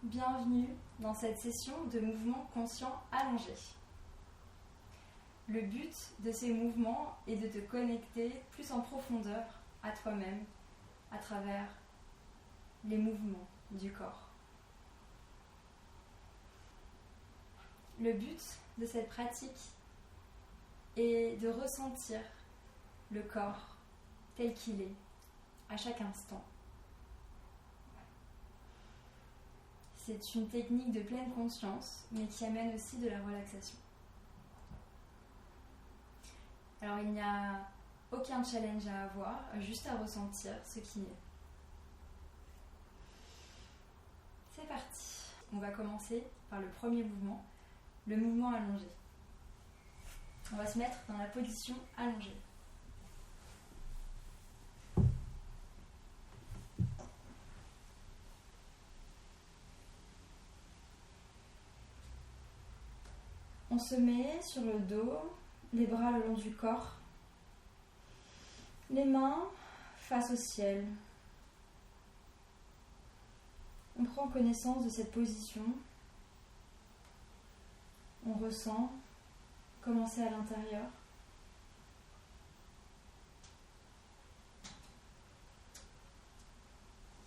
Bienvenue dans cette session de mouvements conscients allongés. Le but de ces mouvements est de te connecter plus en profondeur à toi-même à travers les mouvements du corps. Le but de cette pratique est de ressentir le corps tel qu'il est à chaque instant. C'est une technique de pleine conscience, mais qui amène aussi de la relaxation. Alors il n'y a aucun challenge à avoir, juste à ressentir ce qui est. C'est parti. On va commencer par le premier mouvement, le mouvement allongé. On va se mettre dans la position allongée. On se met sur le dos, les bras le long du corps, les mains face au ciel. On prend connaissance de cette position. On ressent comment c'est à l'intérieur.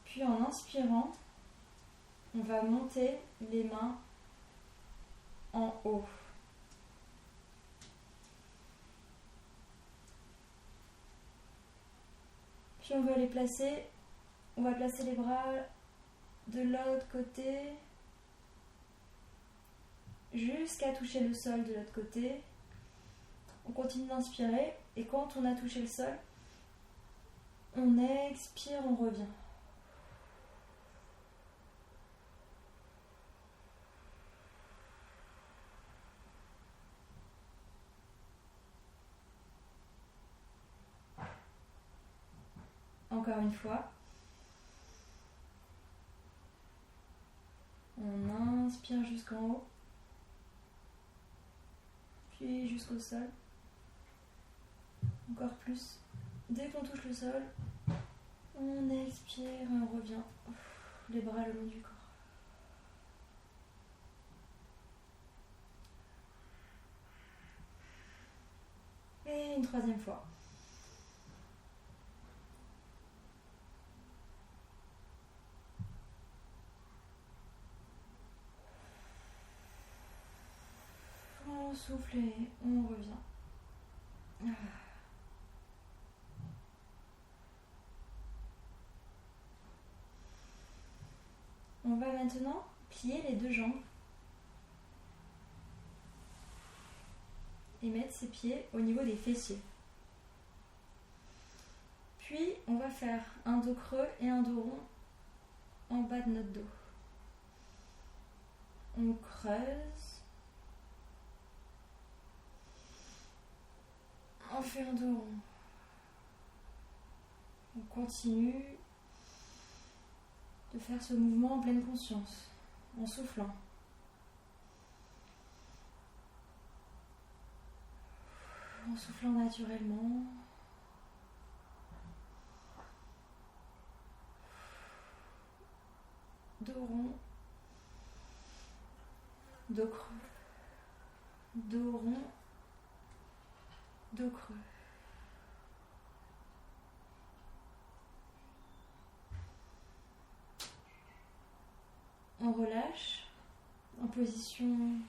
Puis en inspirant, on va monter les mains en haut. Puis on va placer les bras de l'autre côté jusqu'à toucher le sol de l'autre côté. On continue d'inspirer et quand on a touché le sol, on expire, on revient. Encore une fois. On inspire jusqu'en haut, puis jusqu'au sol. Encore plus. Dès qu'on touche le sol, on expire et on revient. Les bras le long du corps. Et une troisième fois. On souffle et on revient. On va maintenant plier les deux jambes et mettre ses pieds au niveau des fessiers. Puis on va faire un dos creux et un dos rond en bas de notre dos. On creuse. On fait un dos rond. On continue de faire ce mouvement en pleine conscience, en soufflant. En soufflant naturellement. Dos rond. Dos creux. Dos rond. Dos creux. On relâche en position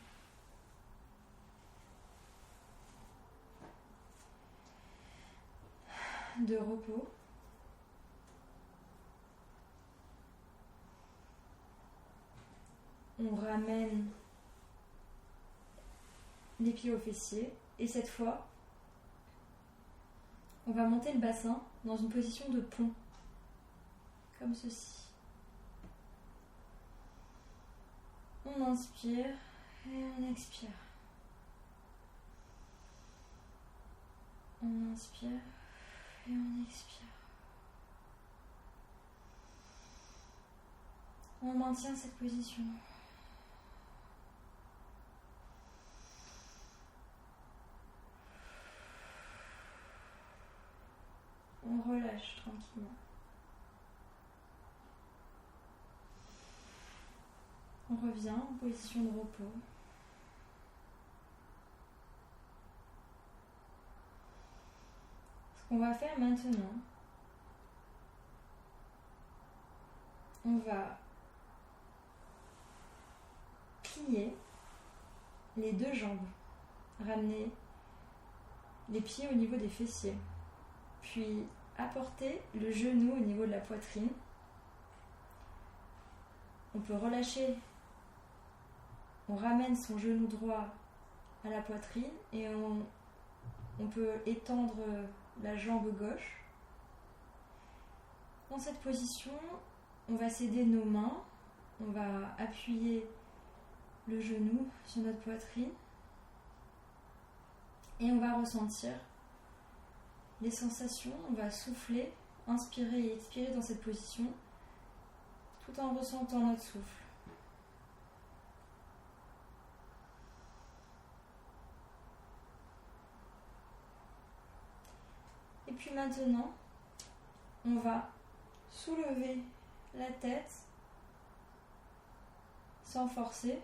de repos. On ramène les pieds aux fessiers et cette fois, on va monter le bassin dans une position de pont, comme ceci. On inspire et on expire. On inspire et on expire. On maintient cette position. On relâche tranquillement. On revient en position de repos. Ce qu'on va faire maintenant, on va plier les deux jambes, ramener les pieds au niveau des fessiers, puis apporter le genou au niveau de la poitrine. On peut relâcher, on ramène son genou droit à la poitrine et on peut étendre la jambe gauche. Dans cette position, on va s'aider nos mains, on va appuyer le genou sur notre poitrine et on va ressentir les sensations, on va souffler, inspirer et expirer dans cette position tout en ressentant notre souffle. Et puis maintenant, on va soulever la tête sans forcer,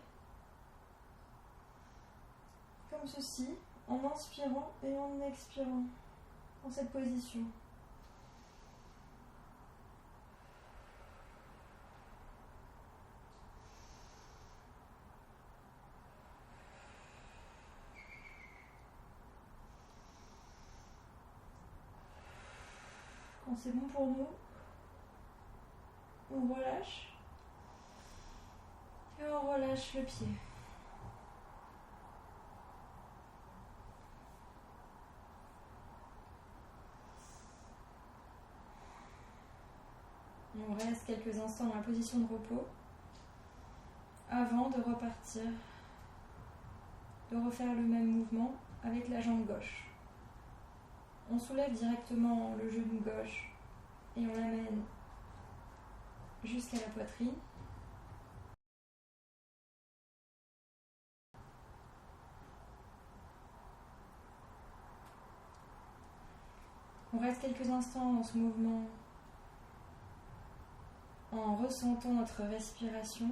comme ceci, en inspirant et en expirant dans cette position. Quand c'est bon pour nous, on relâche et on relâche le pied. On reste quelques instants dans la position de repos avant de repartir, de refaire le même mouvement avec la jambe gauche. On soulève directement le genou gauche et on l'amène jusqu'à la poitrine. On reste quelques instants dans ce mouvement en ressentant notre respiration.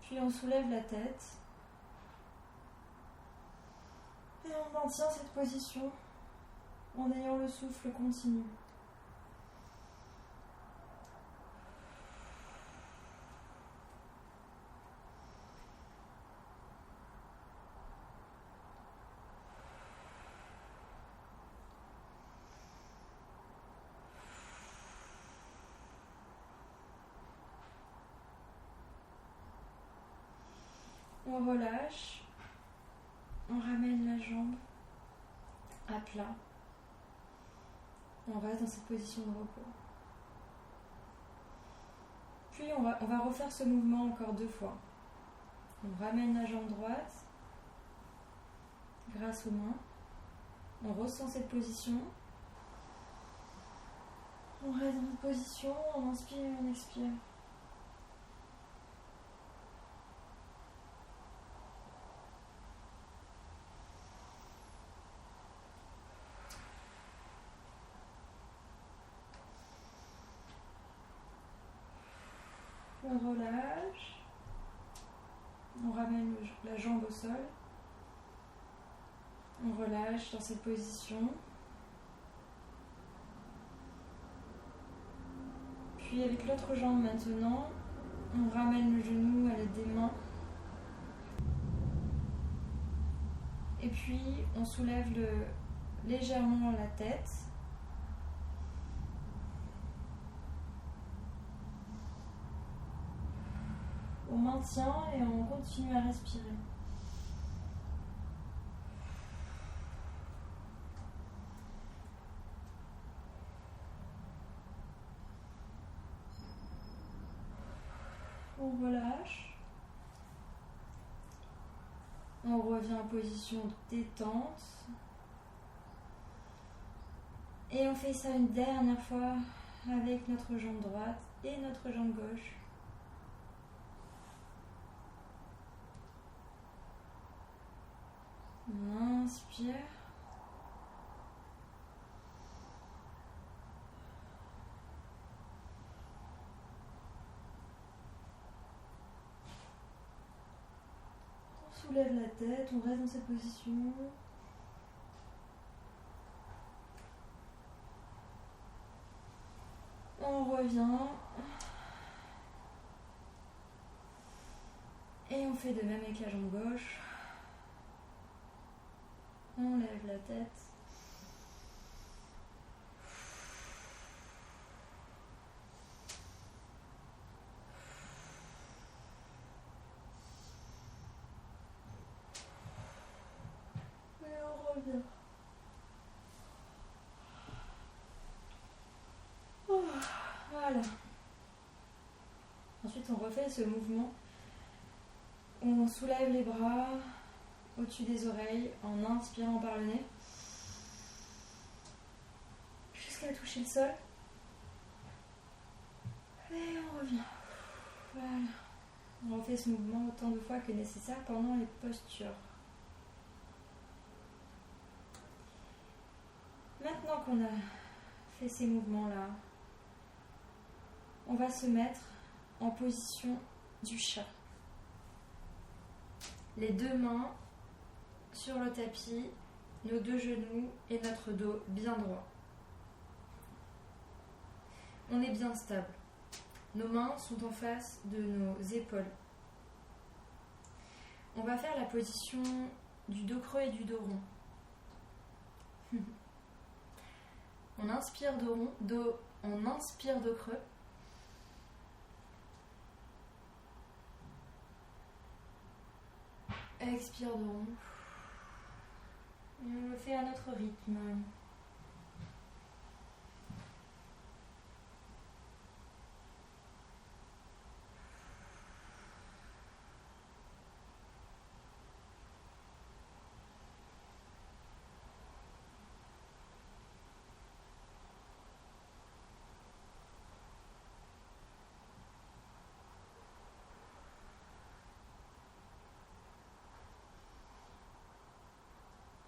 Puis on soulève la tête et on maintient cette position en ayant le souffle continu. On relâche, on ramène la jambe à plat. On reste dans cette position de repos. Puis on va refaire ce mouvement encore 2 fois. On ramène la jambe droite grâce aux mains. On ressent cette position. On reste dans cette position, on inspire et on expire. On relâche, on ramène la jambe au sol, on relâche dans cette position, puis avec l'autre jambe maintenant, on ramène le genou à l'aide des mains, et puis on soulève légèrement la tête. On maintient et on continue à respirer. On relâche. On revient en position de détente. Et on fait ça une dernière fois avec notre jambe droite et notre jambe gauche. On inspire. soulève la tête, on reste dans cette position. On revient. Et on fait de même avec la jambe gauche. On lève la tête. Et on revient. Voilà. Ensuite, on refait ce mouvement. On soulève les bras au-dessus des oreilles en inspirant par le nez jusqu'à toucher le sol. Et on revient. Voilà. On refait ce mouvement autant de fois que nécessaire pendant les postures. Maintenant qu'on a fait ces mouvements-là, on va se mettre en position du chat. Les deux mains sur le tapis, nos deux genoux et notre dos bien droit. On est bien stable. Nos mains sont en face de nos épaules. On va faire la position du dos creux et du dos rond. On inspire on inspire dos creux. Expire dos rond. Et on le fait à notre rythme.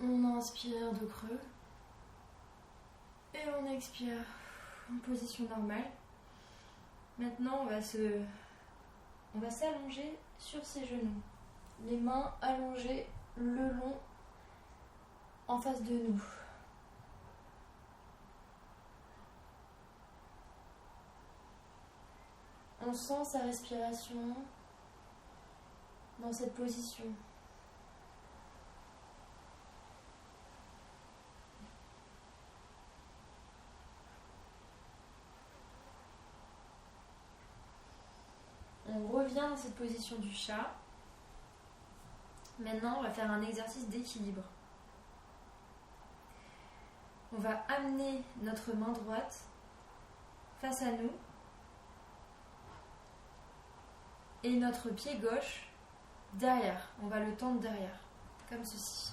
On inspire dos creux et on expire en position normale. Maintenant, on va s'allonger sur ses genoux. Les mains allongées le long en face de nous. On sent sa respiration dans cette position. On revient dans cette position du chat. Maintenant, on va faire un exercice d'équilibre. On va amener notre main droite face à nous et notre pied gauche derrière. On va le tendre derrière, comme ceci.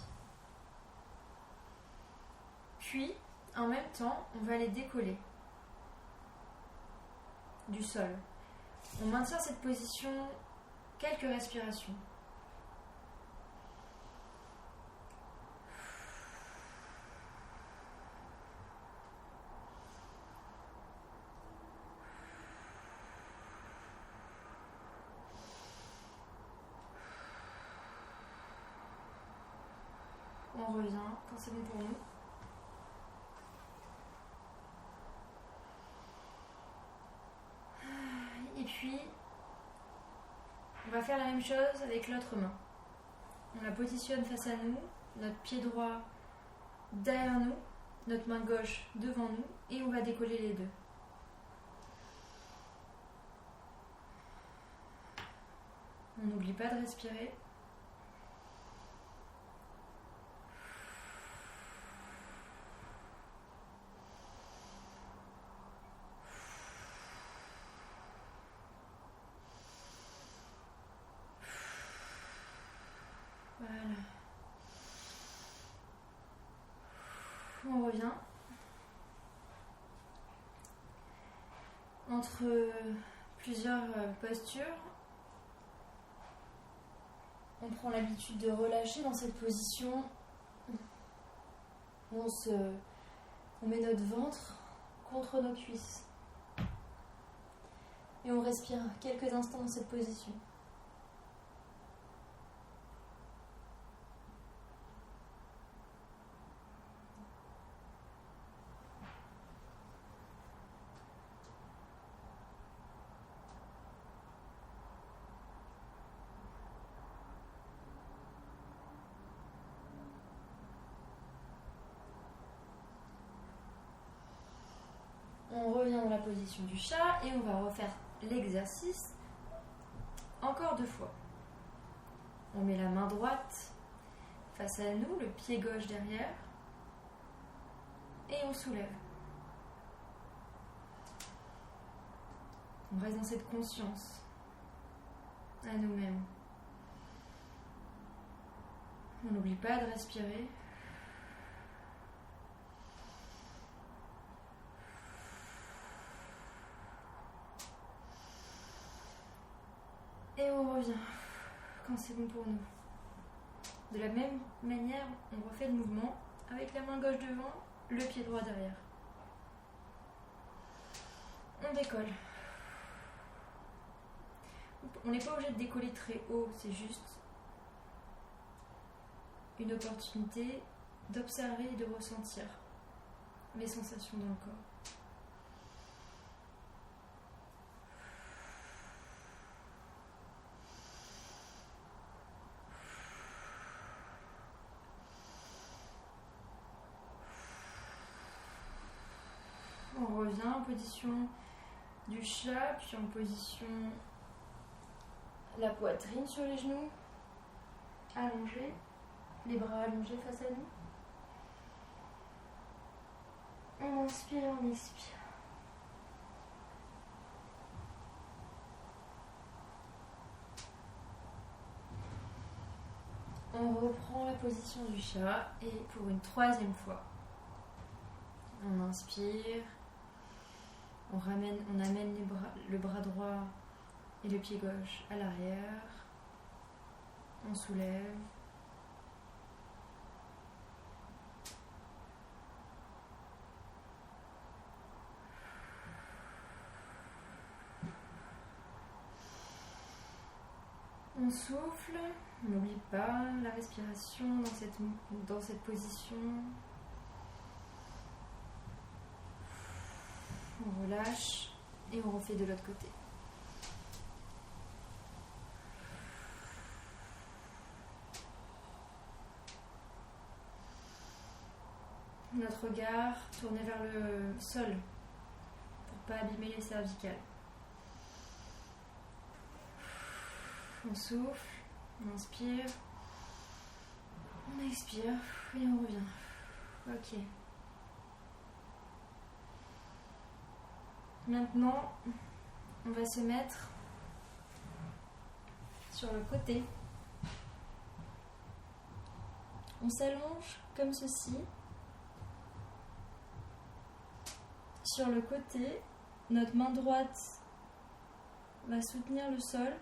Puis, en même temps, on va les décoller du sol. On maintient cette position quelques respirations. On revient quand c'est bon pour nous. Et puis, on va faire la même chose avec l'autre main. On la positionne face à nous, notre pied droit derrière nous, notre main gauche devant nous, et on va décoller les deux. On n'oublie pas de respirer. Voilà. On revient. Entre plusieurs postures, on prend l'habitude de relâcher dans cette position. On met notre ventre contre nos cuisses. Et on respire quelques instants dans cette position. On revient dans la position du chat et on va refaire l'exercice encore 2 fois. On met la main droite face à nous, le pied gauche derrière et on soulève. On reste dans cette conscience à nous-mêmes. On n'oublie pas de respirer. Et on revient quand c'est bon pour nous. De la même manière, on refait le mouvement avec la main gauche devant, le pied droit derrière. On décolle. On n'est pas obligé de décoller très haut, c'est juste une opportunité d'observer et de ressentir les sensations dans le corps. On revient en position du chat, puis en position la poitrine sur les genoux, allongée, les bras allongés face à nous. On inspire et on expire. On reprend la position du chat et pour une 3e fois, on inspire, on amène le bras droit et le pied gauche à l'arrière, on soulève. On souffle, on n'oublie pas la respiration dans cette position. On relâche et on refait de l'autre côté. Notre regard tourné vers le sol pour ne pas abîmer les cervicales. On souffle, on inspire, on expire et on revient. Ok. Maintenant, on va se mettre sur le côté. On s'allonge comme ceci. Sur le côté, notre main droite va soutenir le sol.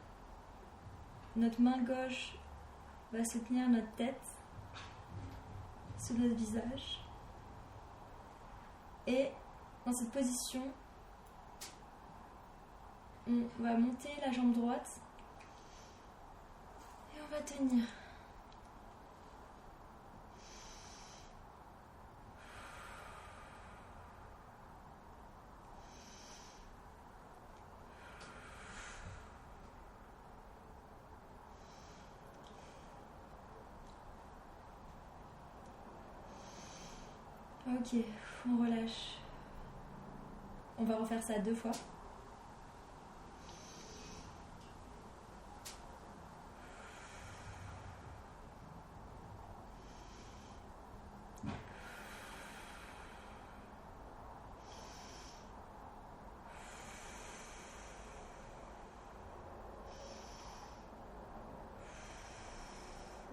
Notre main gauche va soutenir notre tête sous notre visage. Et dans cette position, on va monter la jambe droite et on va tenir. Ok, on relâche. On va refaire ça 2 fois.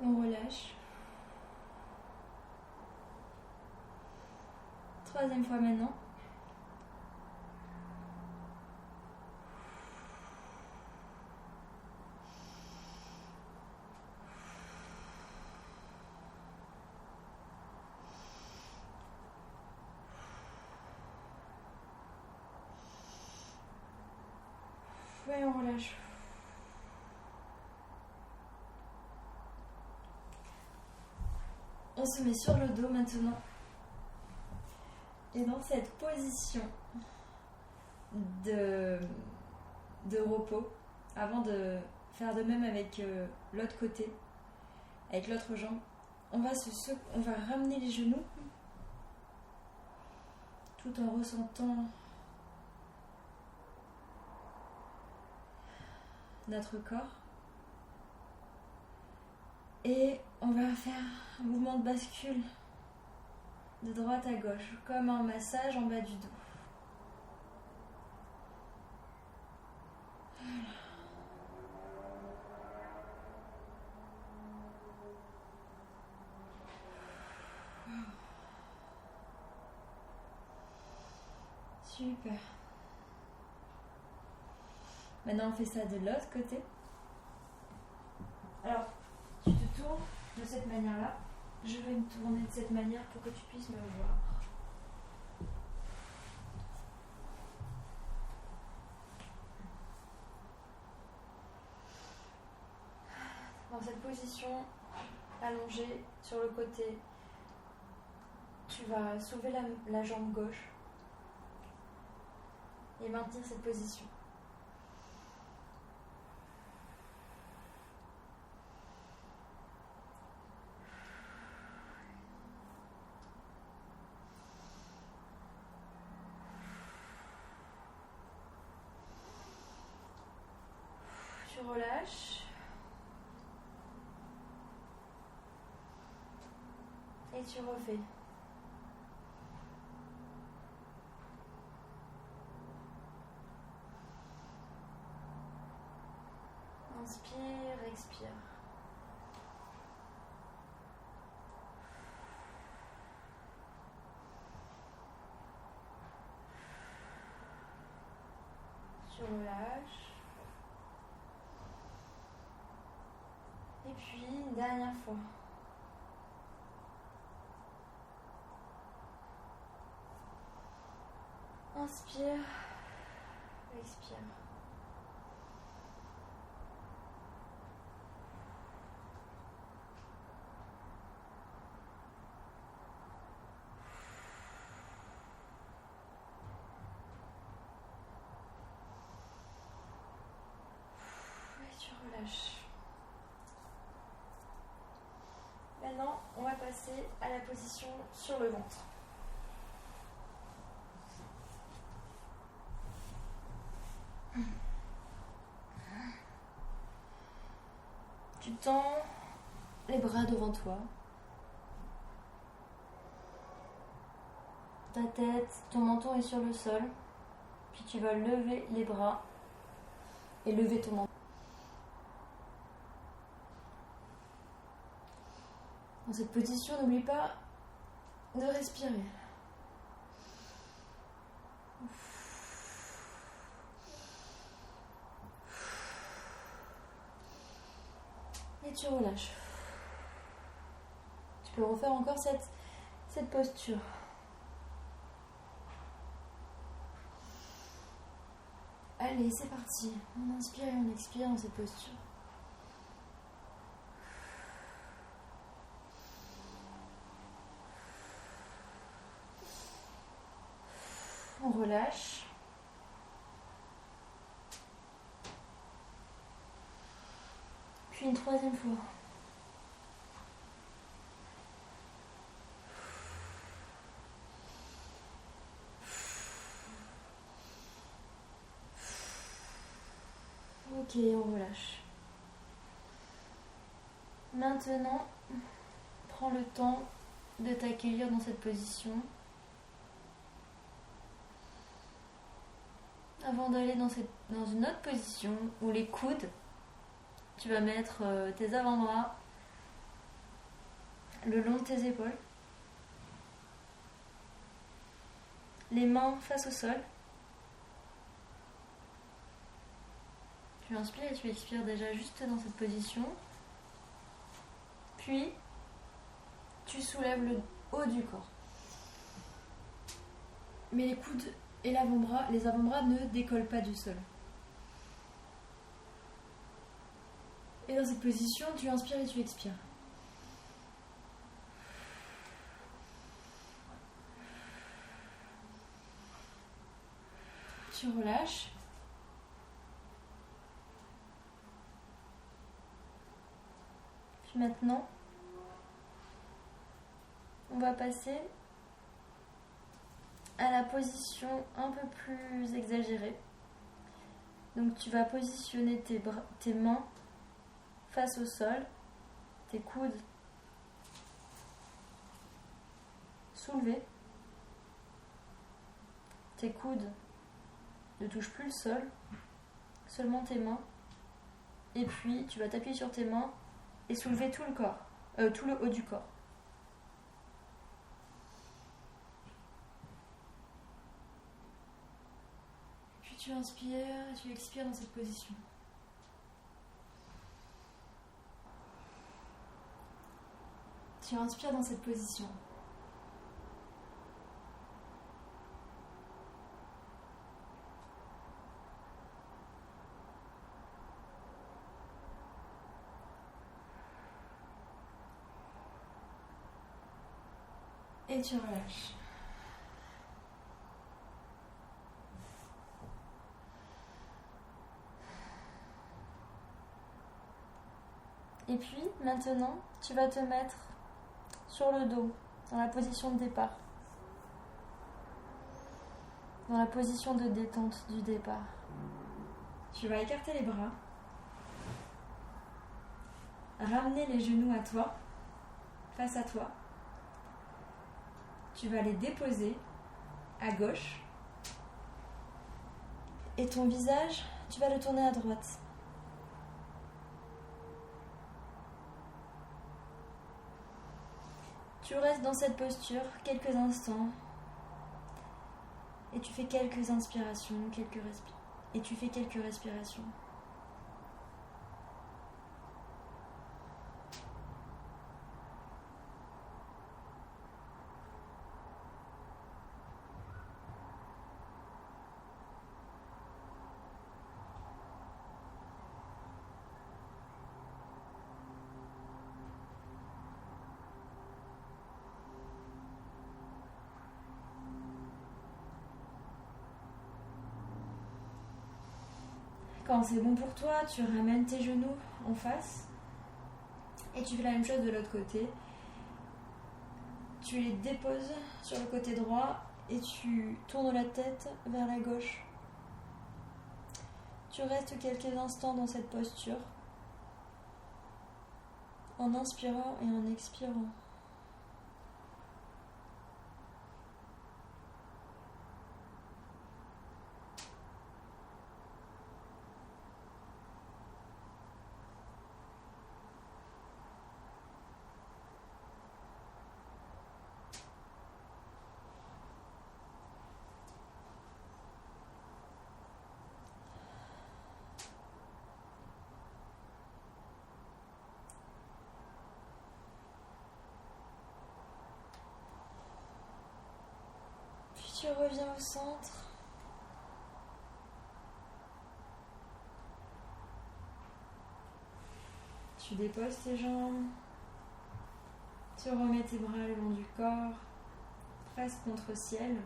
On relâche. 3e fois maintenant. Et on relâche. On se met sur le dos maintenant. Et dans cette position de repos, avant de faire de même avec l'autre côté, avec l'autre jambe, on va ramener les genoux tout en ressentant notre corps. Et on va faire un mouvement de bascule de droite à gauche, comme un massage en bas du dos. Super. Maintenant, on fait ça de l'autre côté. Alors, tu te tournes de cette manière-là. Je vais me tourner de cette manière pour que tu puisses me voir. Dans cette position allongée sur le côté, tu vas soulever la jambe gauche et maintenir cette position. Tu relâches. Et tu refais. Inspire, expire. Tu relâches. Et puis, une dernière fois. Inspire, expire. Et tu relâches. Maintenant, on va passer à la position sur le ventre. Tu tends les bras devant toi. Ta tête, ton menton est sur le sol. Puis tu vas lever les bras et lever ton menton. Dans cette position, n'oublie pas de respirer. Et tu relâches. Tu peux refaire encore cette posture. Allez, c'est parti. On inspire et on expire dans cette posture. On relâche. Puis une troisième fois. Ok, on relâche. Maintenant, prends le temps de t'accueillir dans cette position. Avant d'aller dans une autre position où les coudes, tu vas mettre tes avant-bras le long de tes épaules. Les mains face au sol. Tu inspires et tu expires déjà juste dans cette position. Puis, tu soulèves le haut du corps. Mais les coudes et les avant-bras ne décollent pas du sol. Et dans cette position, tu inspires et tu expires. Tu relâches. Puis maintenant, on va passer à la position un peu plus exagérée Donc tu vas positionner tes mains face au sol, tes coudes soulevés, tes coudes ne touchent plus le sol, seulement tes mains. Et puis tu vas t'appuyer sur tes mains et soulever tout le corps, tout le haut du corps. Puis tu inspires, tu expires dans cette position. Tu inspires dans cette position. Et tu relâches. Et puis, maintenant, tu vas te mettre sur le dos, dans la position de départ. Dans la position de détente du départ. Tu vas écarter les bras. Ramener les genoux à toi, face à toi. Tu vas les déposer à gauche. Et ton visage, tu vas le tourner à droite. Tu restes dans cette posture quelques instants. Et tu fais quelques inspirations, et tu fais quelques respirations. Quand c'est bon pour toi, tu ramènes tes genoux en face et tu fais la même chose de l'autre côté. Tu les déposes sur le côté droit et tu tournes la tête vers la gauche. Tu restes quelques instants dans cette posture en inspirant et en expirant. Tu reviens au centre. Tu déposes tes jambes. Tu remets tes bras le long du corps, face contre ciel.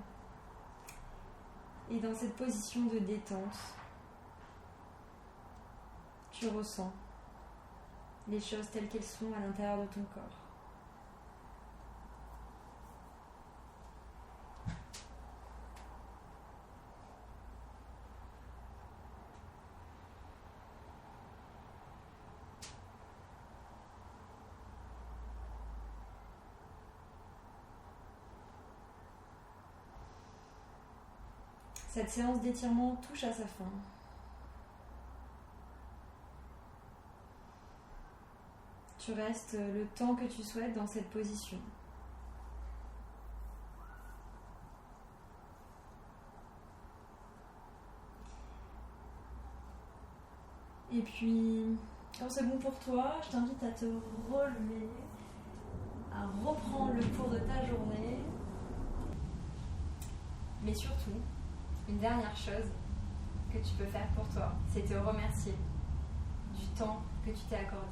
Et dans cette position de détente, tu ressens les choses telles qu'elles sont à l'intérieur de ton corps. Cette séance d'étirement touche à sa fin. Tu restes le temps que tu souhaites dans cette position. Et puis, quand c'est bon pour toi, je t'invite à te relever, à reprendre le cours de ta journée. Mais surtout, une dernière chose que tu peux faire pour toi, c'est te remercier du temps que tu t'es accordé.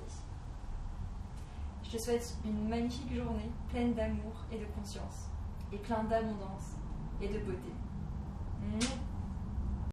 Je te souhaite une magnifique journée pleine d'amour et de conscience, et pleine d'abondance et de beauté.